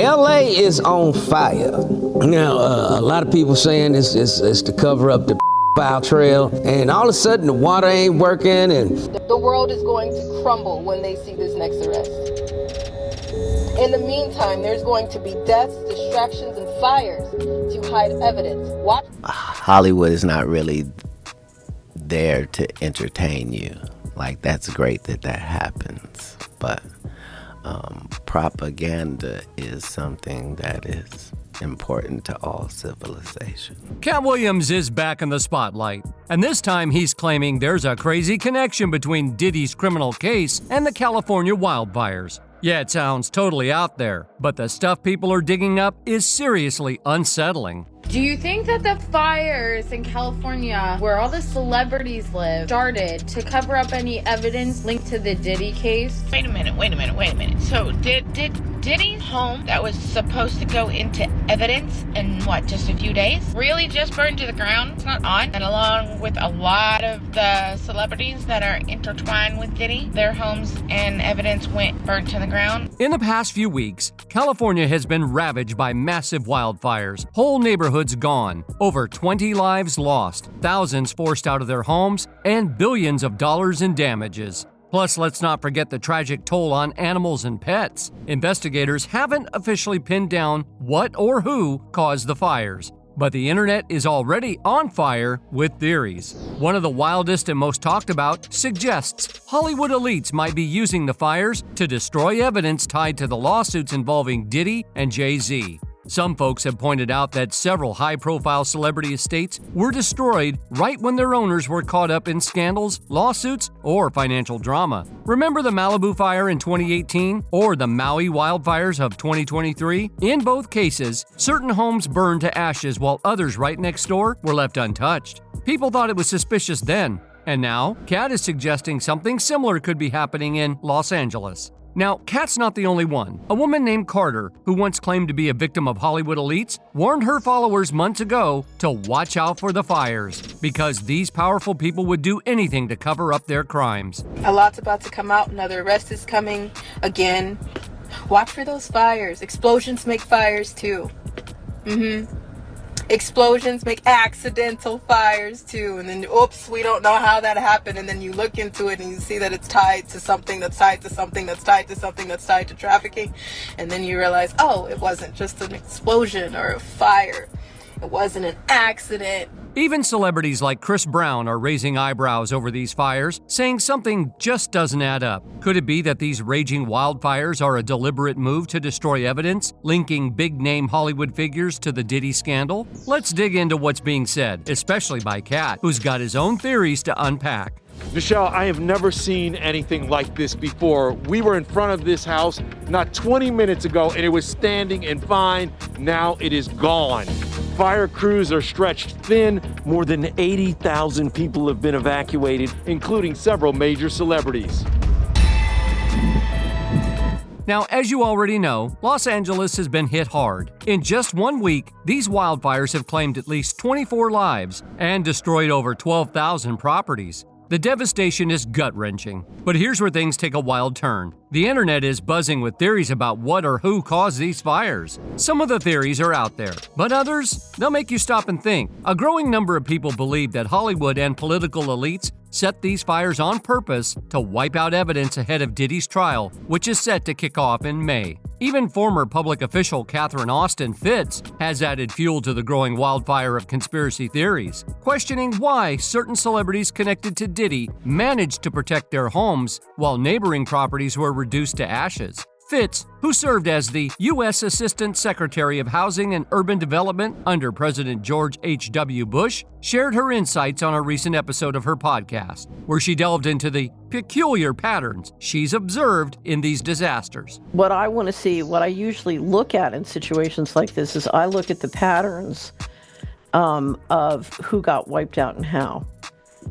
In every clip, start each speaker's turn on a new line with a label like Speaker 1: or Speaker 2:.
Speaker 1: LA is on fire. Now, a lot of people saying it's to cover up the foul trail, and all of a sudden the water ain't working, and
Speaker 2: the world is going to crumble when they see this next arrest. In the meantime, there's going to be deaths, distractions, and fires to hide evidence. Watch.
Speaker 3: Hollywood is not really there to entertain you. Like, that's great that happens, but propaganda is something that is important to all civilization.
Speaker 4: Katt Williams is back in the spotlight, and this time he's claiming there's a crazy connection between Diddy's criminal case and the California wildfires. Yeah, it sounds totally out there, but the stuff people are digging up is seriously unsettling.
Speaker 5: Do you think that the fires in California, where all the celebrities live, started to cover up any evidence linked to the Diddy case?
Speaker 6: Wait a minute. So did Diddy's home that was supposed to go into evidence in just a few days really just burned to the ground? It's not on. And along with a lot of the celebrities that are intertwined with Diddy, their homes and evidence burnt to the ground.
Speaker 4: In the past few weeks, California has been ravaged by massive wildfires. Whole neighborhoods gone, over 20 lives lost, thousands forced out of their homes, and billions of dollars in damages. Plus, let's not forget the tragic toll on animals and pets. Investigators haven't officially pinned down what or who caused the fires, but the internet is already on fire with theories. One of the wildest and most talked about suggests Hollywood elites might be using the fires to destroy evidence tied to the lawsuits involving Diddy and Jay-Z. Some folks have pointed out that several high-profile celebrity estates were destroyed right when their owners were caught up in scandals, lawsuits, or financial drama. Remember the Malibu fire in 2018 or the Maui wildfires of 2023? In both cases, certain homes burned to ashes while others right next door were left untouched. People thought it was suspicious then, and now Katt is suggesting something similar could be happening in Los Angeles. Now, Katt's not the only one. A woman named Carter, who once claimed to be a victim of Hollywood elites, warned her followers months ago to watch out for the fires, because these powerful people would do anything to cover up their crimes.
Speaker 2: A lot's about to come out. Another arrest is coming again. Watch for those fires. Explosions make fires too. Explosions make accidental fires too, and then oops, we don't know how that happened, and then you look into it and you see that it's tied to something that's tied to something that's tied to something that's tied to trafficking, and then you realize, oh, it wasn't just an explosion or a fire, it wasn't an accident.
Speaker 4: Even celebrities like Chris Brown are raising eyebrows over these fires, saying something just doesn't add up. Could it be that these raging wildfires are a deliberate move to destroy evidence, linking big-name Hollywood figures to the Diddy scandal? Let's dig into what's being said, especially by Katt, who's got his own theories to unpack.
Speaker 7: Michelle, I have never seen anything like this before. We were in front of this house not 20 minutes ago, and it was standing and fine. Now it is gone. Fire crews are stretched thin. More than 80,000 people have been evacuated, including several major celebrities.
Speaker 4: Now, as you already know, Los Angeles has been hit hard. In just 1 week, these wildfires have claimed at least 24 lives and destroyed over 12,000 properties. The devastation is gut-wrenching. But here's where things take a wild turn. The internet is buzzing with theories about what or who caused these fires. Some of the theories are out there, but others, they'll make you stop and think. A growing number of people believe that Hollywood and political elites set these fires on purpose to wipe out evidence ahead of Diddy's trial, which is set to kick off in May. Even former public official Catherine Austin Fitts has added fuel to the growing wildfire of conspiracy theories, questioning why certain celebrities connected to Diddy managed to protect their homes while neighboring properties were reduced to ashes. Fitts, who served as the U.S. Assistant Secretary of Housing and Urban Development under President George H.W. Bush, shared her insights on a recent episode of her podcast, where she delved into the peculiar patterns she's observed in these disasters.
Speaker 8: What I want to see, what I usually look at in situations like this, is I look at the patterns of who got wiped out and how.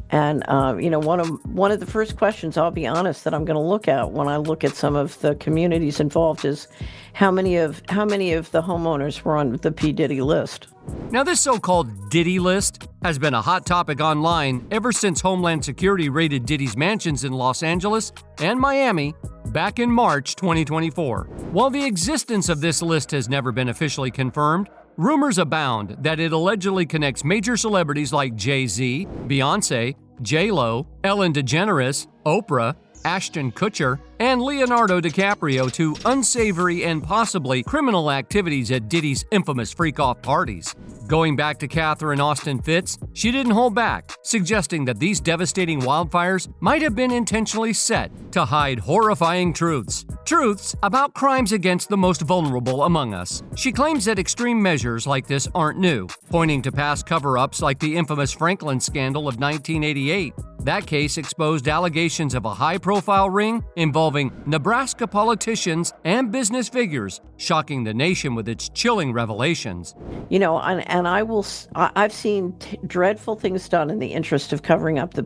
Speaker 8: And one of the first questions, I'll be honest, that I'm going to look at when I look at some of the communities involved is how many of the homeowners were on the P. Diddy list.
Speaker 4: Now, this so-called Diddy list has been a hot topic online ever since Homeland Security raided Diddy's mansions in Los Angeles and Miami back in March 2024. While the existence of this list has never been officially confirmed, rumors abound that it allegedly connects major celebrities like Jay-Z, Beyonce, J-Lo, Ellen DeGeneres, Oprah, Ashton Kutcher, and Leonardo DiCaprio to unsavory and possibly criminal activities at Diddy's infamous freak-off parties. Going back to Catherine Austin Fitts, she didn't hold back, suggesting that these devastating wildfires might have been intentionally set to hide horrifying truths. Truths about crimes against the most vulnerable among us. She claims that extreme measures like this aren't new, pointing to past cover-ups like the infamous Franklin scandal of 1988. That case exposed allegations of a high-profile ring involving Nebraska politicians and business figures, shocking the nation with its chilling revelations.
Speaker 8: I've seen dreadful things done in the interest of covering up the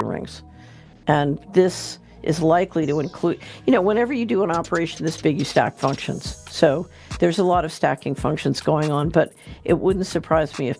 Speaker 8: rings. And this is likely to include, whenever you do an operation this big, you stack functions. So there's a lot of stacking functions going on, but it wouldn't surprise me if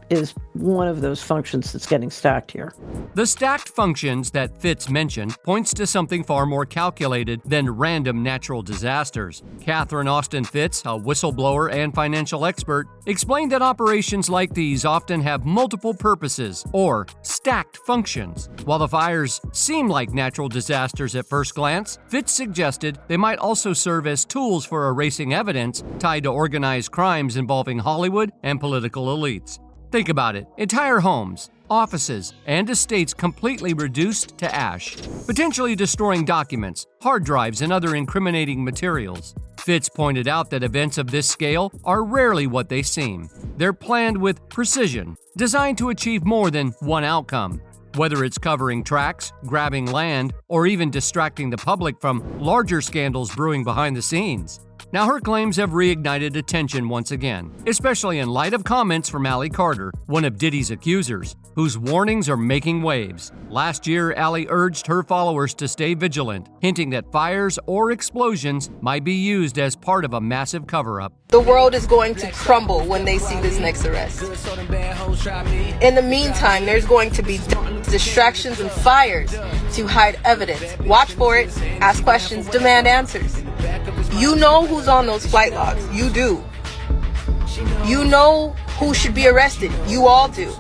Speaker 8: is one of those functions that's getting stacked here.
Speaker 4: The stacked functions that Fitts mentioned points to something far more calculated than random natural disasters. Catherine Austin Fitts, a whistleblower and financial expert, explained that operations like these often have multiple purposes, or stacked functions. While the fires seem like natural disasters at first glance, Fitts suggested they might also serve as tools for erasing evidence tied to organized crimes involving Hollywood and political elites. Think about it. Entire homes, offices, and estates completely reduced to ash, potentially destroying documents, hard drives, and other incriminating materials. Fitts pointed out that events of this scale are rarely what they seem. They're planned with precision, designed to achieve more than one outcome. Whether it's covering tracks, grabbing land, or even distracting the public from larger scandals brewing behind the scenes. Now, her claims have reignited attention once again, especially in light of comments from Allie Carter, one of Diddy's accusers, whose warnings are making waves. Last year, Allie urged her followers to stay vigilant, hinting that fires or explosions might be used as part of a massive cover-up.
Speaker 2: The world is going to crumble when they see this next arrest. In the meantime, there's going to be distractions and fires to hide evidence. Watch for it, ask questions, demand answers. You know who's on those flight logs. You do. You know who should be arrested. You all do.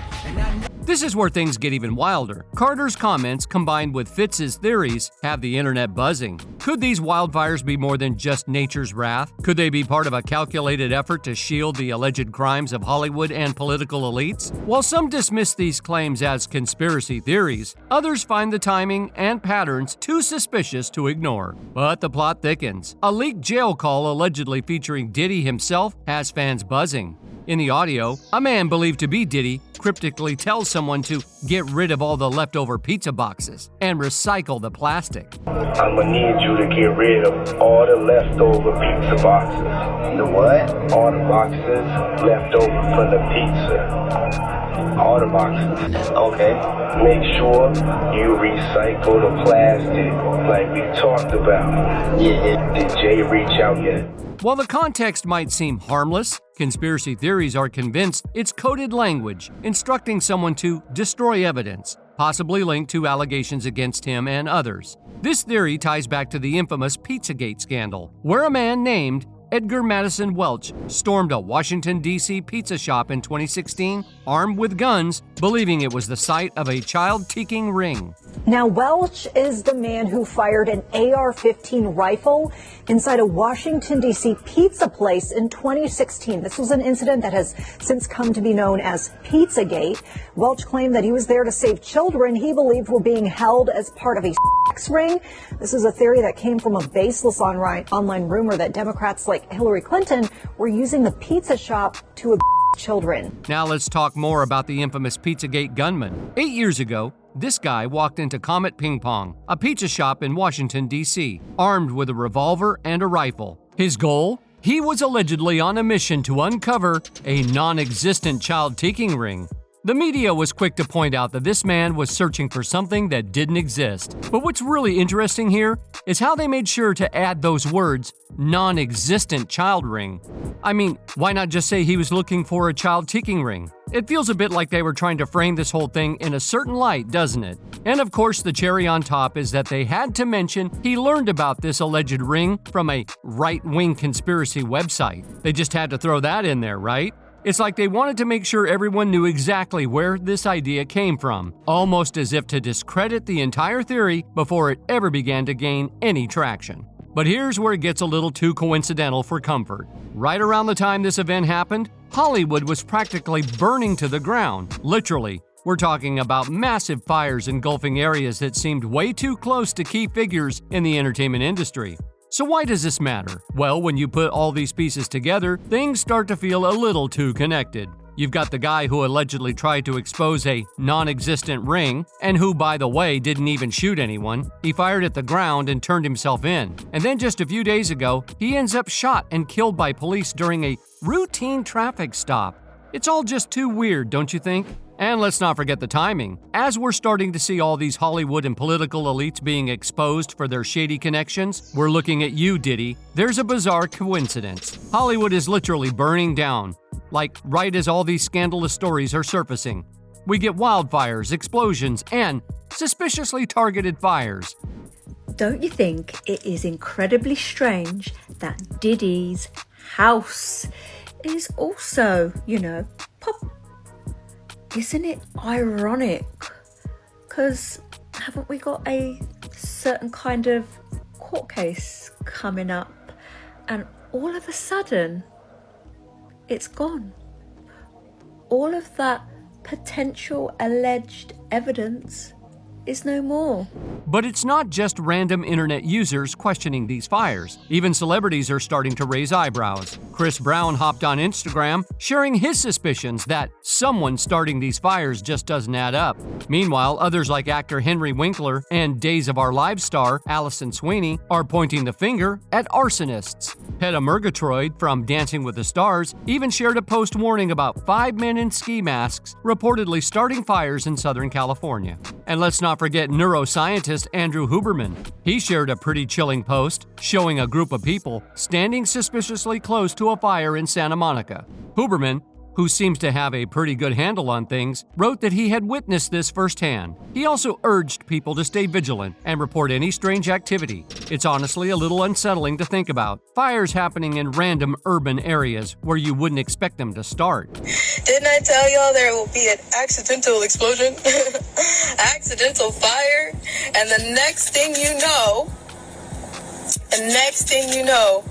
Speaker 4: This is where things get even wilder. Carter's comments, combined with Fitts's theories, have the internet buzzing. Could these wildfires be more than just nature's wrath? Could they be part of a calculated effort to shield the alleged crimes of Hollywood and political elites? While some dismiss these claims as conspiracy theories, others find the timing and patterns too suspicious to ignore. But the plot thickens. A leaked jail call allegedly featuring Diddy himself has fans buzzing. In the audio, a man believed to be Diddy cryptically tells someone to get rid of all the leftover pizza boxes and recycle the plastic.
Speaker 9: I'm gonna need you to get rid of all the leftover pizza boxes. The what? All the boxes left over from the pizza. All the boxes. Okay. Make sure you recycle the plastic like we talked about. Yeah. Did Jay reach out yet?
Speaker 4: While the context might seem harmless, conspiracy theories are convinced it's coded language instructing someone to destroy evidence, possibly linked to allegations against him and others. This theory ties back to the infamous Pizzagate scandal, where a man named Edgar Madison Welch stormed a Washington, D.C. pizza shop in 2016, armed with guns, believing it was the site of a child-teaking ring.
Speaker 10: Now, Welch is the man who fired an AR-15 rifle inside a Washington, D.C. pizza place in 2016. This was an incident that has since come to be known as Pizzagate. Welch claimed that he was there to save children he believed were being held as part of a sex ring. This is a theory that came from a baseless online rumor that Democrats like Hillary Clinton were using the pizza shop to abuse children.
Speaker 4: Now let's talk more about the infamous Pizzagate gunman. 8 years ago, this guy walked into Comet Ping Pong, a pizza shop in Washington, D.C., armed with a revolver and a rifle. His goal? He was allegedly on a mission to uncover a non-existent child-taking ring. The media was quick to point out that this man was searching for something that didn't exist. But what's really interesting here is how they made sure to add those words, non-existent child ring. I mean, why not just say he was looking for a child ticking ring? It feels a bit like they were trying to frame this whole thing in a certain light, doesn't it? And of course, the cherry on top is that they had to mention he learned about this alleged ring from a right-wing conspiracy website. They just had to throw that in there, right? It's like they wanted to make sure everyone knew exactly where this idea came from, almost as if to discredit the entire theory before it ever began to gain any traction. But here's where it gets a little too coincidental for comfort. Right around the time this event happened, Hollywood was practically burning to the ground. Literally, we're talking about massive fires engulfing areas that seemed way too close to key figures in the entertainment industry. So why does this matter? Well, when you put all these pieces together, things start to feel a little too connected. You've got the guy who allegedly tried to expose a non-existent ring, and who, by the way, didn't even shoot anyone. He fired at the ground and turned himself in. And then just a few days ago, he ends up shot and killed by police during a routine traffic stop. It's all just too weird, don't you think? And let's not forget the timing. As we're starting to see all these Hollywood and political elites being exposed for their shady connections, we're looking at you, Diddy. There's a bizarre coincidence. Hollywood is literally burning down, like right as all these scandalous stories are surfacing. We get wildfires, explosions, and suspiciously targeted fires.
Speaker 11: Don't you think it is incredibly strange that Diddy's house is also, pop? Isn't it ironic? Because haven't we got a certain kind of court case coming up? And all of a sudden, it's gone. All of that potential alleged evidence is no more.
Speaker 4: But it's not just random internet users questioning these fires. Even celebrities are starting to raise eyebrows. Chris Brown hopped on Instagram, sharing his suspicions that someone starting these fires just doesn't add up. Meanwhile, others like actor Henry Winkler and Days of Our Lives star Allison Sweeney are pointing the finger at arsonists. Hedda Murgatroyd from Dancing with the Stars even shared a post warning about 5 men in ski masks reportedly starting fires in Southern California. And let's not forget neuroscientist Andrew Huberman. He shared a pretty chilling post showing a group of people standing suspiciously close to a fire in Santa Monica. Huberman, who seems to have a pretty good handle on things, wrote that he had witnessed this firsthand. He also urged people to stay vigilant and report any strange activity. It's honestly a little unsettling to think about. Fires happening in random urban areas where you wouldn't expect them to start.
Speaker 2: Didn't I tell y'all there will be an accidental explosion? Accidental fire? And the next thing you know,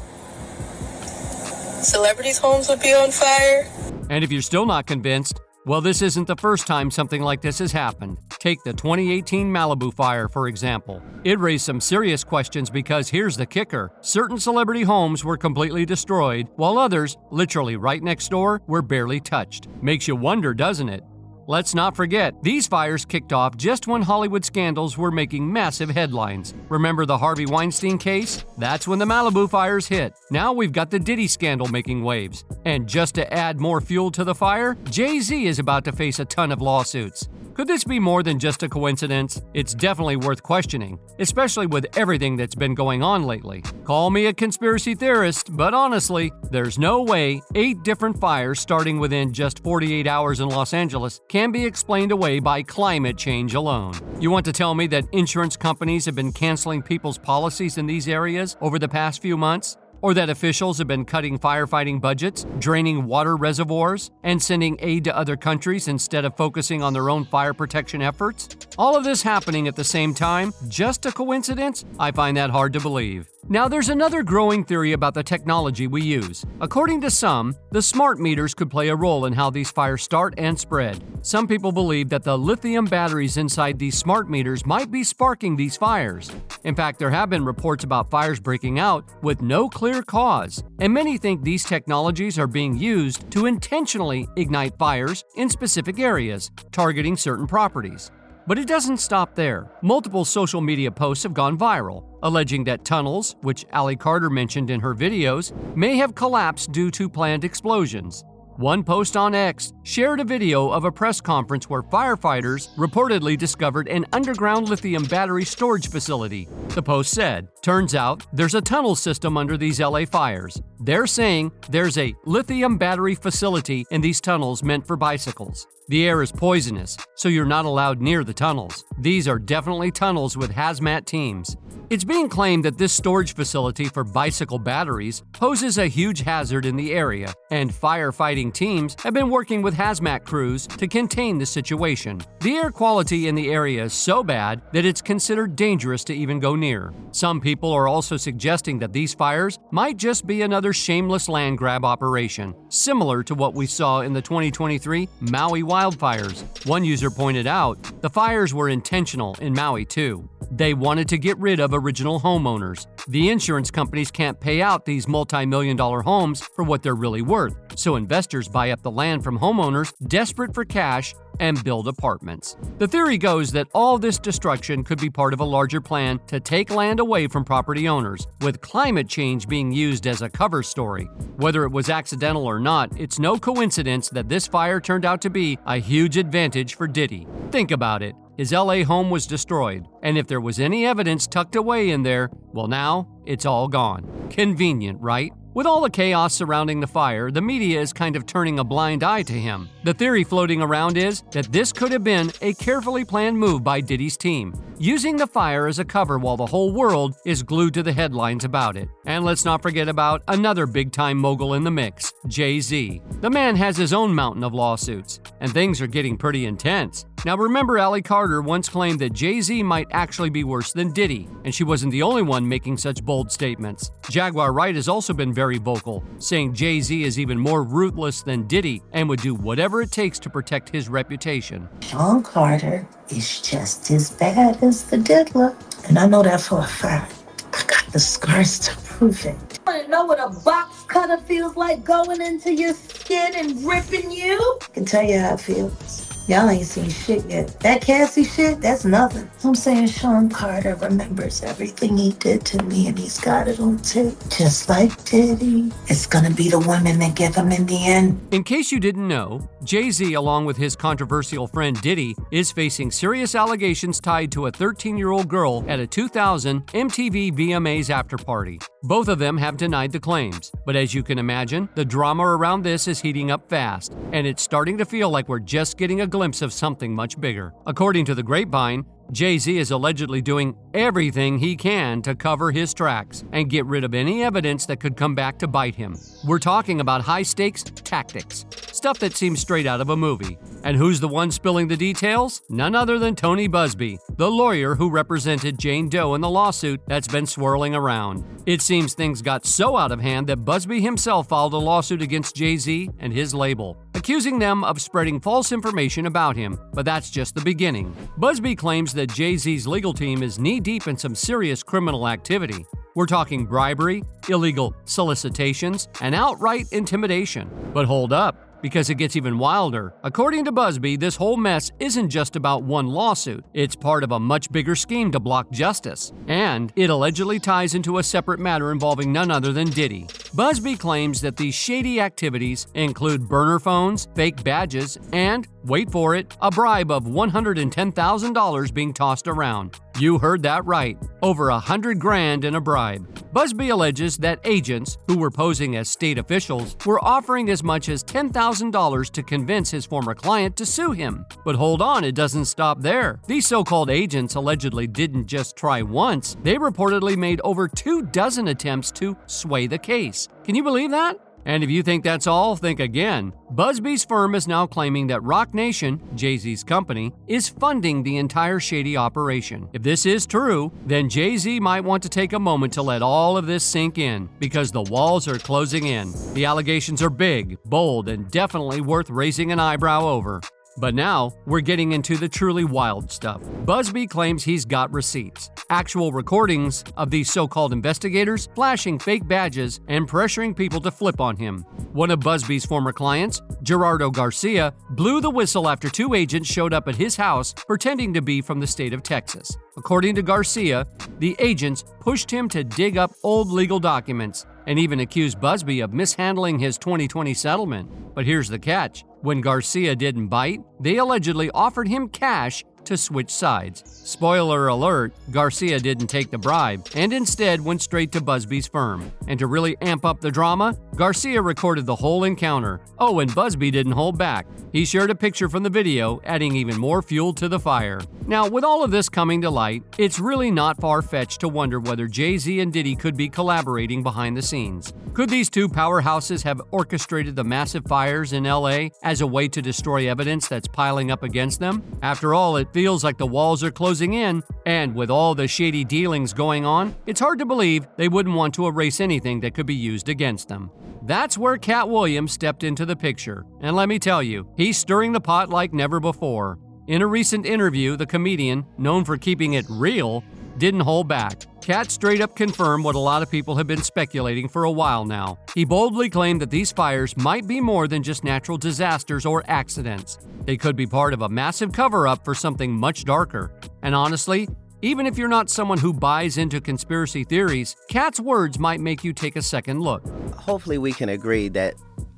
Speaker 2: celebrities' homes would be on fire.
Speaker 4: And if you're still not convinced, well, this isn't the first time something like this has happened. Take the 2018 Malibu fire, for example. It raised some serious questions because here's the kicker. Certain celebrity homes were completely destroyed, while others, literally right next door, were barely touched. Makes you wonder, doesn't it? Let's not forget, these fires kicked off just when Hollywood scandals were making massive headlines. Remember the Harvey Weinstein case? That's when the Malibu fires hit. Now we've got the Diddy scandal making waves. And just to add more fuel to the fire, Jay-Z is about to face a ton of lawsuits. Could this be more than just a coincidence? It's definitely worth questioning, especially with everything that's been going on lately. Call me a conspiracy theorist, but honestly, there's no way 8 different fires starting within just 48 hours in Los Angeles can be explained away by climate change alone. You want to tell me that insurance companies have been canceling people's policies in these areas over the past few months? Or that officials have been cutting firefighting budgets, draining water reservoirs, and sending aid to other countries instead of focusing on their own fire protection efforts? All of this happening at the same time? Just a coincidence? I find that hard to believe. Now, there's another growing theory about the technology we use. According to some, the smart meters could play a role in how these fires start and spread. Some people believe that the lithium batteries inside these smart meters might be sparking these fires. In fact, there have been reports about fires breaking out with no clear cause, and many think these technologies are being used to intentionally ignite fires in specific areas, targeting certain properties. But it doesn't stop there. Multiple social media posts have gone viral, alleging that tunnels, which Ally Carter mentioned in her videos, may have collapsed due to planned explosions. One post on X shared a video of a press conference where firefighters reportedly discovered an underground lithium battery storage facility. The post said, "Turns out there's a tunnel system under these LA fires. They're saying there's a lithium battery facility in these tunnels meant for bicycles. The air is poisonous, so you're not allowed near the tunnels. These are definitely tunnels with hazmat teams." It's being claimed that this storage facility for bicycle batteries poses a huge hazard in the area, and firefighting teams have been working with hazmat crews to contain the situation. The air quality in the area is so bad that it's considered dangerous to even go near. Some people are also suggesting that these fires might just be another shameless land grab operation, similar to what we saw in the 2023 Maui wildfires. One user pointed out the fires were intentional in Maui too. They wanted to get rid of original homeowners. The insurance companies can't pay out these multi-million-dollar homes for what they're really worth, so investors buy up the land from homeowners desperate for cash and build apartments. The theory goes that all this destruction could be part of a larger plan to take land away from property owners, with climate change being used as a cover story. Whether it was accidental or not, it's no coincidence that this fire turned out to be a huge advantage for Diddy. Think about it. His LA home was destroyed, and if there was any evidence tucked away in there, well, now it's all gone. Convenient, right? With all the chaos surrounding the fire, the media is kind of turning a blind eye to him. The theory floating around is that this could have been a carefully planned move by Diddy's team, using the fire as a cover while the whole world is glued to the headlines about it. And let's not forget about another big-time mogul in the mix, Jay-Z. The man has his own mountain of lawsuits, and things are getting pretty intense. Now remember, Ally Carter once claimed that Jay-Z might actually be worse than Diddy, and she wasn't the only one making such bold statements. Jaguar Wright has also been very vocal, saying Jay-Z is even more ruthless than Diddy and would do whatever it takes to protect his reputation.
Speaker 12: Sean Carter is just as bad as the diddler, and I know that for a fact. I got the scars to prove it. Want to know what a box cutter feels like going into your skin and ripping you? I can tell you how it feels. Y'all ain't seen shit yet. That Cassie shit, that's nothing. I'm saying Sean Carter remembers everything he did to me, and he's got it on tape. Just like Diddy. It's gonna be the women that get him in the end.
Speaker 4: In case you didn't know, Jay-Z, along with his controversial friend Diddy, is facing serious allegations tied to a 13-year-old girl at a 2000 MTV VMAs after-party. Both of them have denied the claims, but as you can imagine, the drama around this is heating up fast, and it's starting to feel like we're just getting a glimpse of something much bigger. According to the grapevine, Jay-Z is allegedly doing everything he can to cover his tracks and get rid of any evidence that could come back to bite him. We're talking about high-stakes tactics, stuff that seems straight out of a movie. And who's the one spilling the details? None other than Tony Busby, the lawyer who represented Jane Doe in the lawsuit that's been swirling around. It seems things got so out of hand that Busby himself filed a lawsuit against Jay-Z and his label, accusing them of spreading false information about him. But that's just the beginning. Busby claims that Jay-Z's legal team is knee-deep in some serious criminal activity. We're talking bribery, illegal solicitations, and outright intimidation. But hold up, because it gets even wilder. According to Busby, this whole mess isn't just about one lawsuit. It's part of a much bigger scheme to block justice. And it allegedly ties into a separate matter involving none other than Diddy. Busby claims that these shady activities include burner phones, fake badges, and, wait for it, a bribe of $110,000 being tossed around. You heard that right. Over $100,000 in a bribe. Busby alleges that agents, who were posing as state officials, were offering as much as $10,000 to convince his former client to sue him. But hold on, it doesn't stop there. These so-called agents allegedly didn't just try once. They reportedly made over 24 attempts to sway the case. Can you believe that? And if you think that's all, think again. Busby's firm is now claiming that Roc Nation, Jay-Z's company, is funding the entire shady operation. If this is true, then Jay-Z might want to take a moment to let all of this sink in, because the walls are closing in. The allegations are big, bold, and definitely worth raising an eyebrow over. But now, we're getting into the truly wild stuff. Busby claims he's got receipts, actual recordings of these so-called investigators flashing fake badges and pressuring people to flip on him. One of Busby's former clients, Gerardo Garcia, blew the whistle after 2 agents showed up at his house pretending to be from the state of Texas. According to Garcia, the agents pushed him to dig up old legal documents, and even accused Busby of mishandling his 2020 settlement. But here's the catch. When Garcia didn't bite, they allegedly offered him cash to switch sides. Spoiler alert, Garcia didn't take the bribe and instead went straight to Busby's firm. And to really amp up the drama, Garcia recorded the whole encounter. Oh, and Busby didn't hold back. He shared a picture from the video, adding even more fuel to the fire. Now, with all of this coming to light, it's really not far-fetched to wonder whether Jay-Z and Diddy could be collaborating behind the scenes. Could these two powerhouses have orchestrated the massive fires in LA as a way to destroy evidence that's piling up against them? After all, it feels like the walls are closing in, and with all the shady dealings going on, it's hard to believe they wouldn't want to erase anything that could be used against them. That's where Katt Williams stepped into the picture, and let me tell you, he's stirring the pot like never before. In a recent interview, the comedian, known for keeping it real, didn't hold back. Katt straight up confirmed what a lot of people have been speculating for a while now. He boldly claimed that these fires might be more than just natural disasters or accidents. They could be part of a massive cover-up for something much darker. And honestly, even if you're not someone who buys into conspiracy theories, Katt's words might make you take a second look.
Speaker 3: Hopefully we can agree that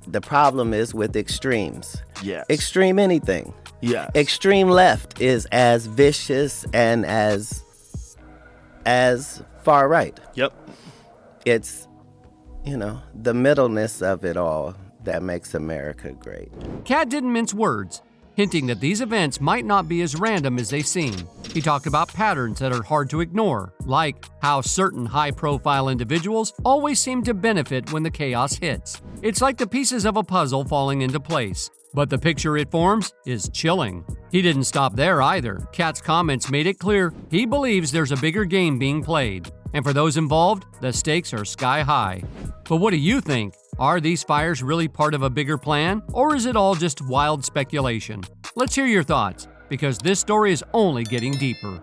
Speaker 3: the problem is with extremes.
Speaker 13: Yes.
Speaker 3: Extreme anything.
Speaker 13: Yes.
Speaker 3: Extreme left is as vicious and as far right.
Speaker 13: Yep.
Speaker 3: It's, the middleness of it all that makes America great.
Speaker 4: Katt didn't mince words, hinting that these events might not be as random as they seem. He talked about patterns that are hard to ignore, like how certain high-profile individuals always seem to benefit when the chaos hits. It's like the pieces of a puzzle falling into place. But the picture it forms is chilling. He didn't stop there either. Katt's comments made it clear he believes there's a bigger game being played. And for those involved, the stakes are sky high. But what do you think? Are these fires really part of a bigger plan, or is it all just wild speculation? Let's hear your thoughts, because this story is only getting deeper.